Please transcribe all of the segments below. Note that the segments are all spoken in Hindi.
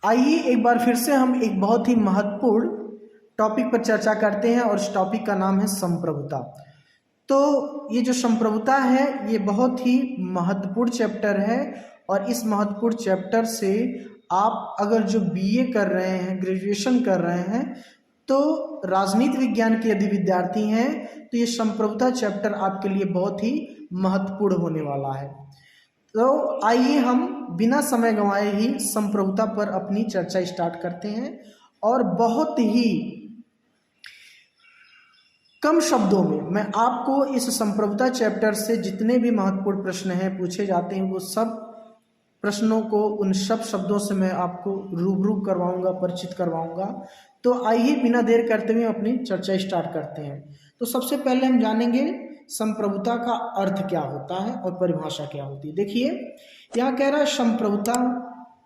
आइए एक बार फिर से हम एक बहुत ही महत्वपूर्ण टॉपिक पर चर्चा करते हैं और इस टॉपिक का नाम है संप्रभुता। तो ये जो संप्रभुता है ये बहुत ही महत्वपूर्ण चैप्टर है और इस महत्वपूर्ण चैप्टर से आप अगर जो बीए कर रहे हैं, ग्रेजुएशन कर रहे हैं, तो राजनीति विज्ञान के यदि विद्यार्थी हैं तो ये संप्रभुता चैप्टर आपके लिए बहुत ही महत्वपूर्ण होने वाला है। तो आइए हम बिना समय गंवाए ही संप्रभुता पर अपनी चर्चा स्टार्ट करते हैं और बहुत ही कम शब्दों में मैं आपको इस संप्रभुता चैप्टर से जितने भी महत्वपूर्ण प्रश्न हैं पूछे जाते हैं वो सब प्रश्नों को उन सब शब्दों से मैं आपको रूबरू करवाऊंगा, परिचित करवाऊंगा। तो आइए बिना देर करते हुए अपनी चर्चा स्टार्ट करते हैं। तो सबसे पहले हम जानेंगे संप्रभुता का अर्थ क्या होता है और परिभाषा क्या होती है। देखिए यहाँ कह रहा है संप्रभुता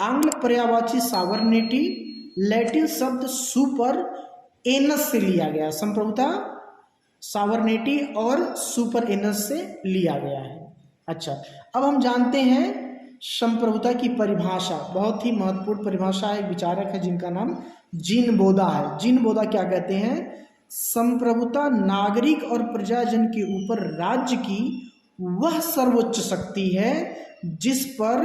आंग्ल पर्यायवाची सॉवरेनिटी लैटिन शब्द सुपर एनस से लिया गया है। संप्रभुता सॉवरेनिटी और सुपर एनस से लिया गया है। अच्छा, अब हम जानते हैं संप्रभुता की परिभाषा। बहुत ही महत्वपूर्ण परिभाषा है। एक विचारक है जिनका नाम जीन बोधा है। जीन बोधा क्या कहते हैं? संप्रभुता नागरिक और प्रजाजन के ऊपर राज्य की वह सर्वोच्च शक्ति है जिस पर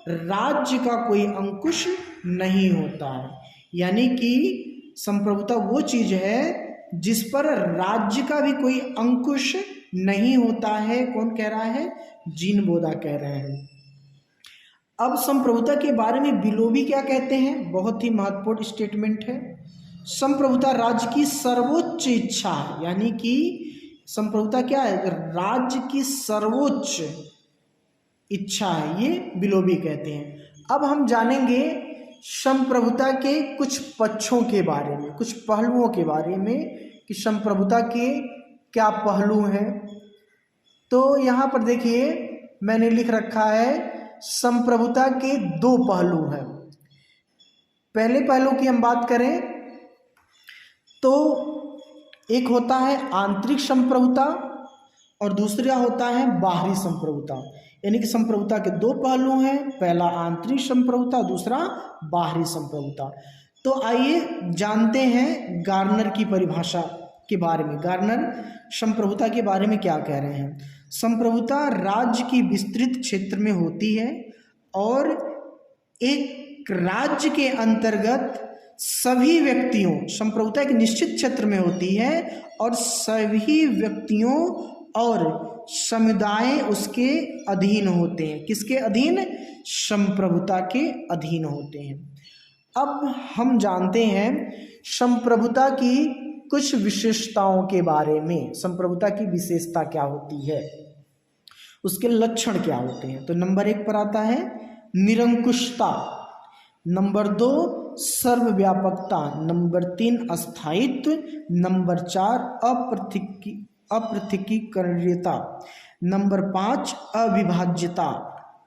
राज्य का कोई अंकुश नहीं होता है। यानी कि संप्रभुता वो चीज है जिस पर राज्य का भी कोई अंकुश नहीं होता है। कौन कह रहा है? जीन बोधा कह रहे हैं। अब संप्रभुता के बारे में बिलोबी क्या कहते हैं? बहुत ही महत्वपूर्ण स्टेटमेंट है। संप्रभुता राज्य की सर्वोच्च इच्छा है। यानी कि संप्रभुता क्या है? राज्य की सर्वोच्च इच्छा है, ये बिलोबी कहते हैं। अब हम जानेंगे संप्रभुता के कुछ पक्षों के बारे में, कुछ पहलुओं के बारे में कि संप्रभुता के क्या पहलू हैं। तो यहाँ पर देखिए मैंने लिख रखा है संप्रभुता के दो पहलू हैं। पहले पहलू की हम बात करें तो एक होता है आंतरिक संप्रभुता और दूसरा होता है बाहरी संप्रभुता। यानी कि संप्रभुता के दो पहलू हैं, पहला आंतरिक संप्रभुता, दूसरा बाहरी संप्रभुता। तो आइए जानते हैं गार्नर की परिभाषा के बारे में। गार्नर संप्रभुता के बारे में क्या कह रहे हैं? संप्रभुता राज्य की विस्तृत क्षेत्र में होती है और एक राज्य के अंतर्गत सभी व्यक्तियों, संप्रभुता एक निश्चित क्षेत्र में होती है और सभी व्यक्तियों और समुदाय उसके अधीन होते हैं। किसके अधीन? संप्रभुता के अधीन होते हैं। अब हम जानते हैं संप्रभुता की कुछ विशेषताओं के बारे में। संप्रभुता की विशेषता क्या होती है, उसके लक्षण क्या होते हैं? तो नंबर 1 पर आता है निरंकुशता, नंबर 2 सर्वव्यापकता, नंबर 3 अस्थायित्व, नंबर 4 अपृथकीकरणीयता, नंबर 5 अविभाज्यता,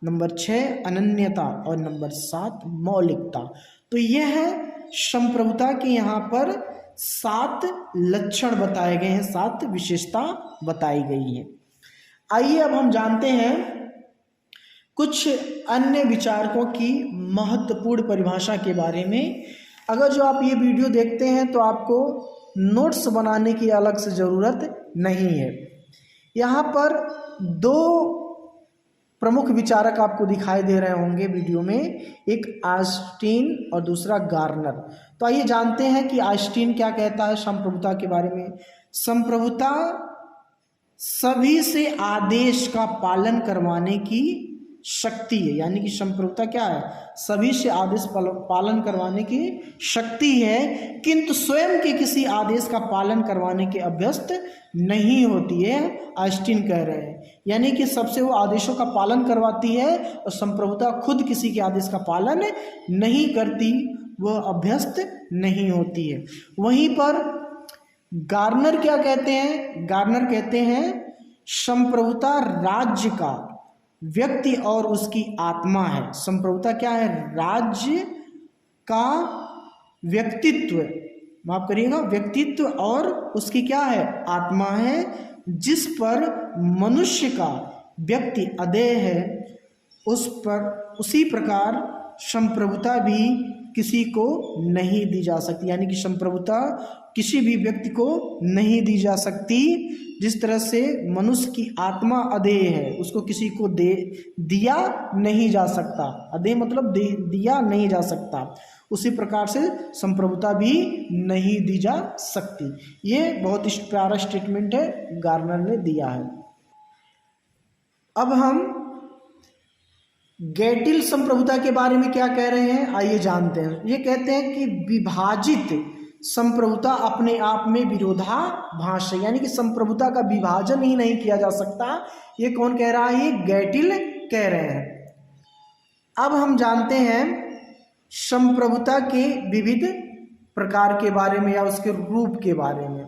नंबर 6 अनन्यता और नंबर 7 मौलिकता। तो यह है संप्रभुता के यहाँ पर 7 लक्षण बताए गए हैं, 7 विशेषता बताई गई है। आइए अब हम जानते हैं कुछ अन्य विचारकों की महत्वपूर्ण परिभाषा के बारे में। अगर जो आप ये वीडियो देखते हैं तो आपको नोट्स बनाने की अलग से ज़रूरत नहीं है। यहाँ पर 2 प्रमुख विचारक आपको दिखाई दे रहे होंगे वीडियो में, एक आइंस्टीन और दूसरा गार्नर। तो आइए जानते हैं कि आइंस्टीन क्या कहता है संप्रभुता के बारे में। संप्रभुता सभी से आदेश का पालन करवाने की शक्ति है। यानी कि संप्रभुता क्या है? सभी से आदेश पालन करवाने की शक्ति है, किंतु स्वयं के किसी आदेश का पालन करवाने के अभ्यस्त नहीं होती है, आइंस्टीन कह रहे हैं। यानी कि सबसे वो आदेशों का पालन करवाती है और संप्रभुता खुद किसी के आदेश का पालन नहीं करती, वह अभ्यस्त नहीं होती है। वहीं पर गार्नर क्या कहते हैं? गार्नर कहते हैं संप्रभुता राज्य का व्यक्ति और उसकी आत्मा है। संप्रभुता क्या है? राज्य का व्यक्तित्व, माफ करिएगा, व्यक्तित्व और उसकी क्या है? आत्मा है, जिस पर मनुष्य का व्यक्ति अदेय है, उस पर उसी प्रकार संप्रभुता भी किसी को नहीं दी जा सकती, यानी कि संप्रभुता किसी भी व्यक्ति को नहीं दी जा सकती। जिस तरह से मनुष्य की आत्मा अदेय है, उसको किसी को दिया नहीं जा सकता, अदेय मतलब दिया नहीं जा सकता, उसी प्रकार से संप्रभुता भी नहीं दी जा सकती। ये बहुत ही प्यारा स्टेटमेंट है, गार्नर ने दिया है। अब हम गेटिल संप्रभुता के बारे में क्या कह रहे हैं, आइए जानते हैं। ये कहते हैं कि विभाजित संप्रभुता अपने आप में विरोधाभास है, यानी कि संप्रभुता का विभाजन ही नहीं किया जा सकता। ये कौन कह रहा है, ये गेटिल कह रहे हैं। अब हम जानते हैं संप्रभुता के विविध प्रकार के बारे में या उसके रूप के बारे में,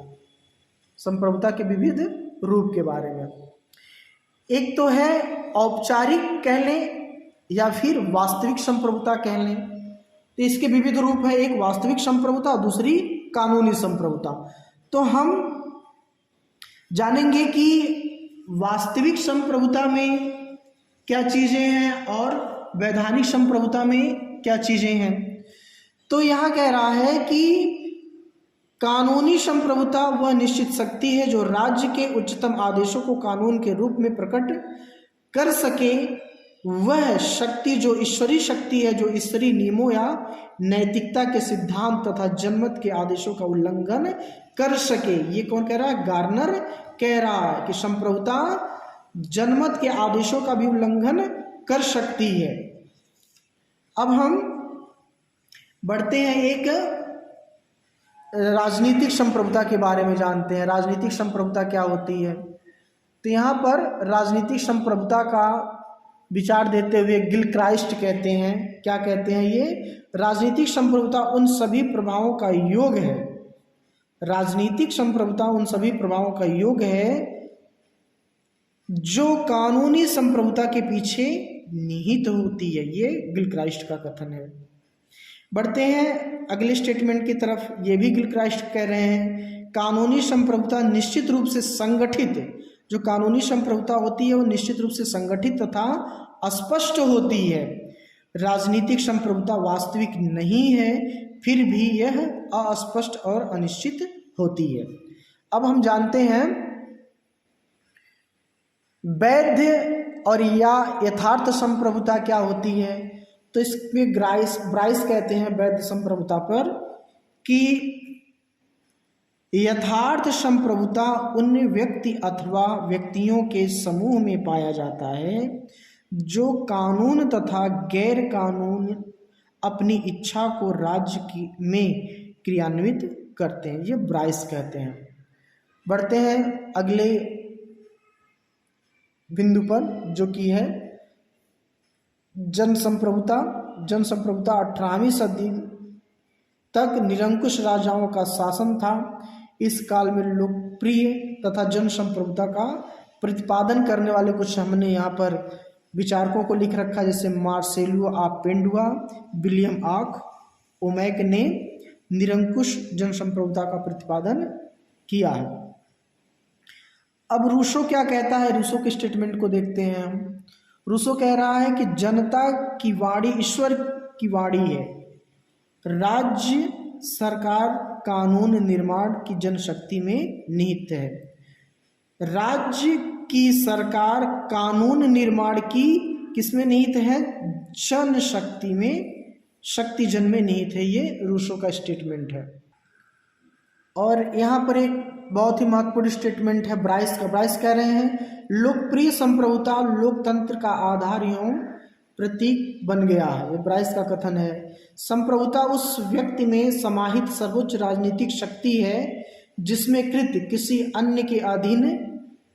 संप्रभुता के विविध रूप के बारे में। एक तो है औपचारिक कह लें या फिर वास्तविक संप्रभुता कह लें। तो इसके विविध रूप है, एक वास्तविक संप्रभुता, दूसरी कानूनी संप्रभुता। तो हम जानेंगे कि वास्तविक संप्रभुता में क्या चीज़ें हैं और वैधानिक संप्रभुता में क्या चीज़ें हैं। तो यहाँ कह रहा है कि कानूनी संप्रभुता वह निश्चित शक्ति है जो राज्य के उच्चतम आदेशों को कानून के रूप में प्रकट कर सके। वह शक्ति जो ईश्वरीय शक्ति है, जो ईश्वरीय नियमों या नैतिकता के सिद्धांत तथा जनमत के आदेशों का उल्लंघन कर सके। ये कौन कह रहा है, गार्नर कह रहा है कि संप्रभुता जनमत के आदेशों का भी उल्लंघन कर सकती है। अब हम बढ़ते हैं, एक राजनीतिक संप्रभुता के बारे में जानते हैं। राजनीतिक संप्रभुता क्या होती है। तो यहाँ पर राजनीतिक संप्रभुता का विचार देते हुए गिलक्राइस्ट कहते हैं, क्या कहते हैं ये, राजनीतिक संप्रभुता उन सभी प्रभावों का योग है, राजनीतिक संप्रभुता उन सभी प्रभावों का योग है जो कानूनी संप्रभुता के पीछे निहित होती है। ये गिलक्राइस्ट का कथन है। बढ़ते हैं अगले स्टेटमेंट की तरफ। ये भी गिलक्राइस्ट कह रहे हैं, कानूनी संप्रभुता निश्चित रूप से संगठित, जो कानूनी संप्रभुता होती है वो निश्चित रूप से संगठित तथा अस्पष्ट होती है। राजनीतिक संप्रभुता वास्तविक नहीं है, फिर भी यह अस्पष्ट और अनिश्चित होती है। अब हम जानते हैं वैध और या यथार्थ संप्रभुता क्या होती है। तो इसमें ब्राइस कहते हैं वैध संप्रभुता पर कि यथार्थ संप्रभुता उन व्यक्ति अथवा व्यक्तियों के समूह में पाया जाता है जो कानून तथा गैर कानून अपनी इच्छा को राज्य में क्रियान्वित करते हैं। ये ब्राइस कहते हैं। बढ़ते हैं अगले बिंदु पर, जो कि है जन संप्रभुता। जन संप्रभुता 18वीं सदी तक निरंकुश राजाओं का शासन था। इस काल में लोकप्रिय तथा जन संप्रभुता का प्रतिपादन करने वाले कुछ हमने यहाँ पर विचारकों को लिख रखा, जैसे मार्सेलो ऑफ पेंडुआ, विलियम आख ओमैक ने निरंकुश जन संप्रभुता का प्रतिपादन किया है। अब रूसो क्या कहता है, रूसो के स्टेटमेंट को देखते हैं हम। रूसो कह रहा है कि जनता की वाणी ईश्वर की वाणी है, राज्य सरकार कानून निर्माण की जनशक्ति में निहित है। राज्य की सरकार कानून निर्माण की किसमें निहित है, जनशक्ति में, शक्ति जन में निहित है। ये रूसो का स्टेटमेंट है। और यहाँ पर एक बहुत ही महत्वपूर्ण स्टेटमेंट है ब्राइस का। ब्राइस कह रहे हैं लोकप्रिय संप्रभुता लोकतंत्र का आधार एवं प्रतीक बन गया है। ये ब्राइस का कथन है। संप्रभुता उस व्यक्ति में समाहित सर्वोच्च राजनीतिक शक्ति है जिसमें कृत्य किसी अन्य के अधीन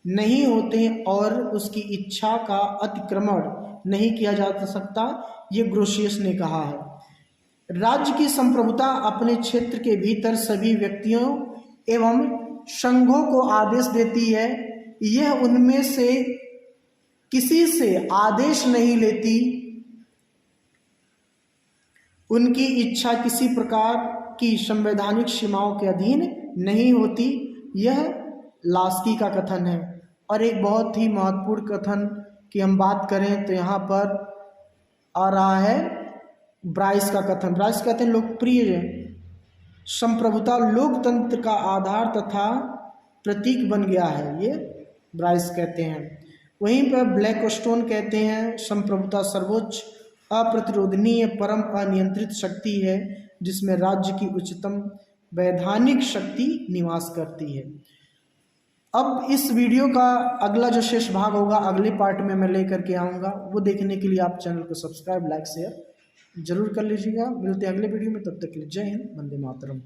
नहीं होते और उसकी इच्छा का अतिक्रमण नहीं किया जा सकता। ये ग्रोशियस ने कहा है। राज्य की संप्रभुता अपने क्षेत्र के भीतर सभी व्यक्तियों एवं संघों को आदेश देती है। यह उनमें से किसी से आदेश नहीं लेती। उनकी इच्छा किसी प्रकार की संवैधानिक सीमाओं के अधीन नहीं होती। यह लास्की का कथन है। और एक बहुत ही महत्वपूर्ण कथन की हम बात करें तो यहाँ पर आ रहा है ब्राइस का कथन, ब्राइस कहते हैं लोकप्रिय संप्रभुता लोकतंत्र का आधार तथा प्रतीक बन गया है, ये ब्राइस कहते हैं। वहीं पर ब्लैकस्टोन कहते हैं संप्रभुता सर्वोच्च अप्रतिरोधनीय परम अनियंत्रित शक्ति है जिसमें राज्य की उच्चतम वैधानिक शक्ति निवास करती है। अब इस वीडियो का अगला जो शेष भाग होगा अगले पार्ट में मैं लेकर के आऊँगा, वो देखने के लिए आप चैनल को सब्सक्राइब लाइक शेयर जरूर कर लीजिएगा। मिलते हैं अगले वीडियो में, तब तक के लिए जय हिंद, वंदे मातरम।